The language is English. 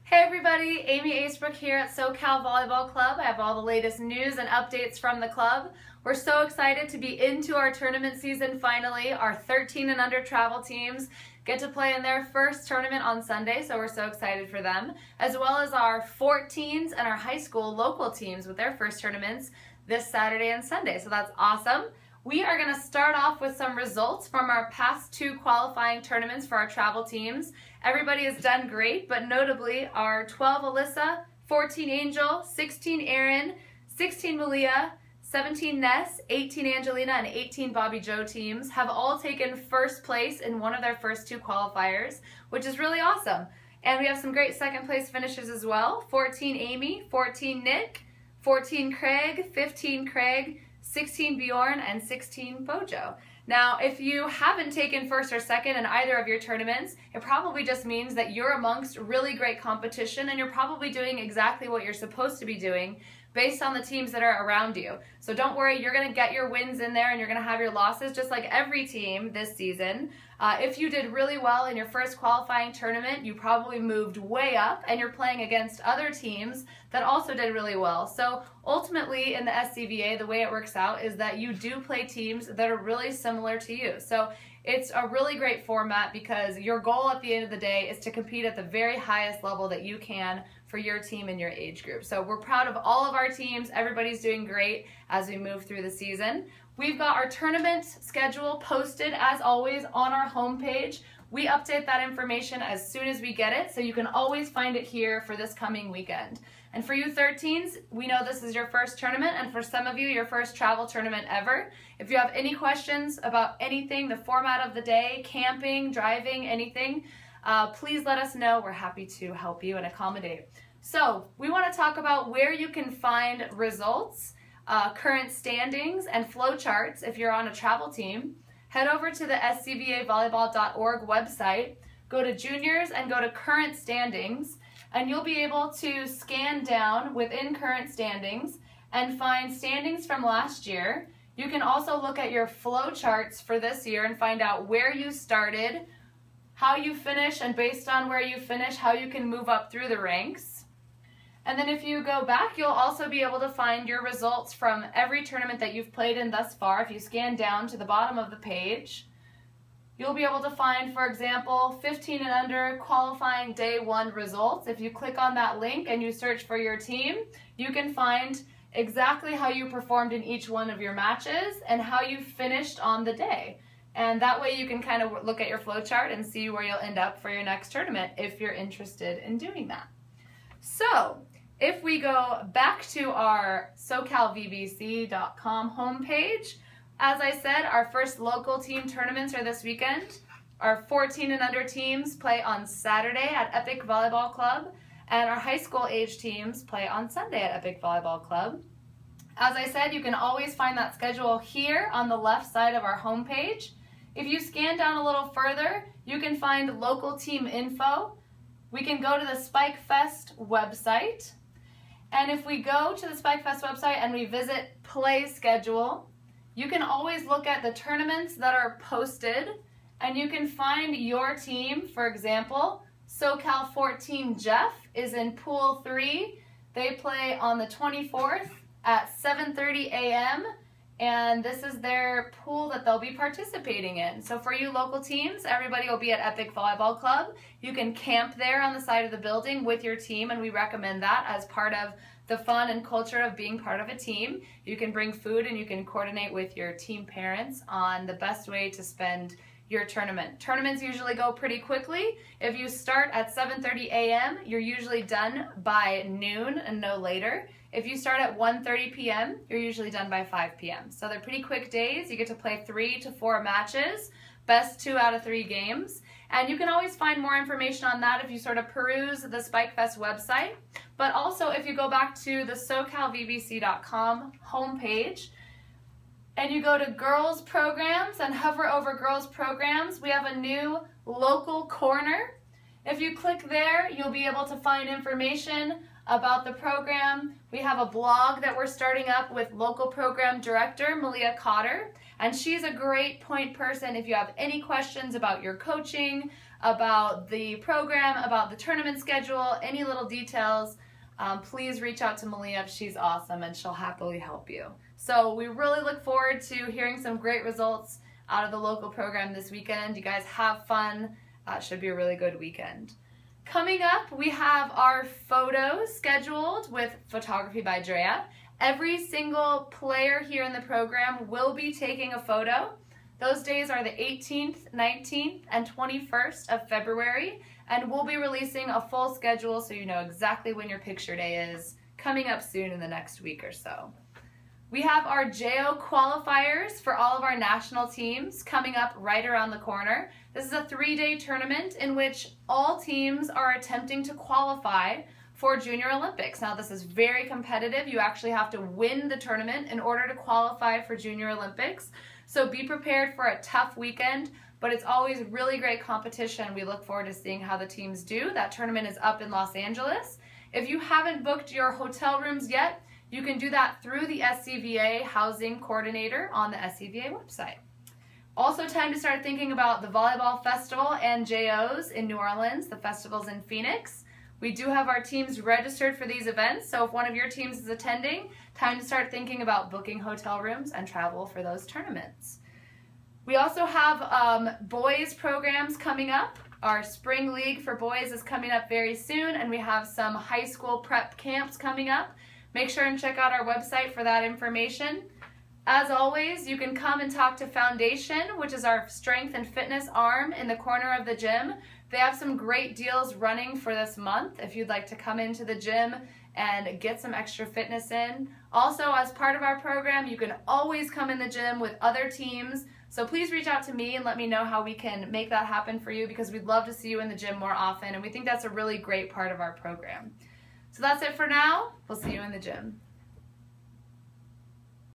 Hey everybody, Aimee Asebrook here at SoCal Volleyball Club. I have all the latest news and updates from the club. We're so excited to be into our tournament season finally. Our 13 and under travel teams get to play in their first tournament on Sunday, so we're so excited for them, as well as our 14s and our high school local teams with their first tournaments this Saturday and Sunday, so that's awesome. We are going to start off with some results from our past two qualifying tournaments for our travel teams. Everybody has done great, but notably our 12 Alyssa, 14 Angel, 16 Erin, 16 Malia, 17 Ness, 18 Angelina, and 18 Bobby Joe teams have all taken first place in one of their first two qualifiers, which is really awesome. And we have some great second place finishes as well. 14 Aimee, 14 Nick, 14 Craig, 15 Craig, 16 Bjorn, and 16 Bojo. Now, if you haven't taken first or second in either of your tournaments, it probably just means that you're amongst really great competition and you're probably doing exactly what you're supposed to be doing based on the teams that are around you. So don't worry, you're going to get your wins in there and you're going to have your losses just like every team this season. If you did really well in your first qualifying tournament, you probably moved way up and you're playing against other teams that also did really well. So ultimately in the SCVA, the way it works out is that you do play teams that are really similar to you. So it's a really great format because your goal at the end of the day is to compete at the very highest level that you can for your team and your age group. So we're proud of all of our teams. Everybody's doing great as we move through the season. We've got our tournament schedule posted as always on our homepage. We update that information as soon as we get it, so you can always find it here for this coming weekend. And for you 13s, we know this is your first tournament, and for some of you, your first travel tournament ever. If you have any questions about anything, the format of the day, camping, driving, anything, please let us know. We're happy to help you and accommodate. So we want to talk about where you can find results, current standings, and flowcharts if you're on a travel team. Head over to the scvavolleyball.org website, go to juniors and go to current standings, and you'll be able to scan down within current standings and find standings from last year. You can also look at your flowcharts for this year and find out where you started, how you finish, and based on where you finish, how you can move up through the ranks. And then if you go back, you'll also be able to find your results from every tournament that you've played in thus far. If you scan down to the bottom of the page, you'll be able to find, for example, 15 and under qualifying day one results. If you click on that link and you search for your team, you can find exactly how you performed in each one of your matches and how you finished on the day. And that way you can kind of look at your flowchart and see where you'll end up for your next tournament if you're interested in doing that. So if we go back to our SoCalVBC.com homepage, as I said, our first local team tournaments are this weekend. Our 14 and under teams play on Saturday at Epic Volleyball Club, and our high school age teams play on Sunday at Epic Volleyball Club. As I said, you can always find that schedule here on the left side of our homepage. If you scan down a little further, you can find local team info. We can go to the Spike Fest website. And if we go to the Spike Fest website and we visit play schedule, you can always look at the tournaments that are posted and you can find your team. For example, SoCal 14 Jeff is in Pool 3. They play on the 24th at 7:30 a.m. and this is their pool that they'll be participating in. So for you local teams, everybody will be at Epic Volleyball Club. You can camp there on the side of the building with your team, and we recommend that as part of the fun and culture of being part of a team. You can bring food and you can coordinate with your team parents on the best way to spend your tournament. Tournaments usually go pretty quickly. If you start at 7:30 a.m., you're usually done by noon and no later. If you start at 1:30 p.m., you're usually done by 5 p.m. So they're pretty quick days. You get to play 3 to 4 matches, best 2 out of 3 games. And you can always find more information on that if you sort of peruse the Spike Fest website. But also if you go back to the SoCalVBC.com homepage, and you go to girls programs and hover over girls programs, we have a new local corner. If you click there, you'll be able to find information about the program. We have a blog that we're starting up with local program director Malia Cotter, and she's a great point person if you have any questions about your coaching, about the program, about the tournament schedule, any little details, please reach out to Malia. She's awesome and she'll happily help you. So we really look forward to hearing some great results out of the local program this weekend. You guys have fun. Should be a really good weekend. Coming up, we have our photos scheduled with photography by Drea. Every single player here in the program will be taking a photo. Those days are the 18th, 19th, and 21st of February, and we'll be releasing a full schedule so you know exactly when your picture day is coming up soon in the next week or so. We have our JO qualifiers for all of our national teams coming up right around the corner. This is a 3-day tournament in which all teams are attempting to qualify for Junior Olympics. Now this is very competitive. You actually have to win the tournament in order to qualify for Junior Olympics. So be prepared for a tough weekend, but it's always really great competition. We look forward to seeing how the teams do. That tournament is up in Los Angeles. If you haven't booked your hotel rooms yet, you can do that through the SCVA housing coordinator on the SCVA website. Also time to start thinking about the Volleyball Festival and JOs in New Orleans. The festival's in Phoenix. We do have our teams registered for these events, so if one of your teams is attending, time to start thinking about booking hotel rooms and travel for those tournaments. We also have boys programs coming up. Our spring league for boys is coming up very soon, and we have some high school prep camps coming up. Make sure and check out our website for that information. As always, you can come and talk to Foundation, which is our strength and fitness arm in the corner of the gym. They have some great deals running for this month if you'd like to come into the gym and get some extra fitness in. Also, as part of our program, you can always come in the gym with other teams. So please reach out to me and let me know how we can make that happen for you, because we'd love to see you in the gym more often, and we think that's a really great part of our program. So that's it for now. We'll see you in the gym.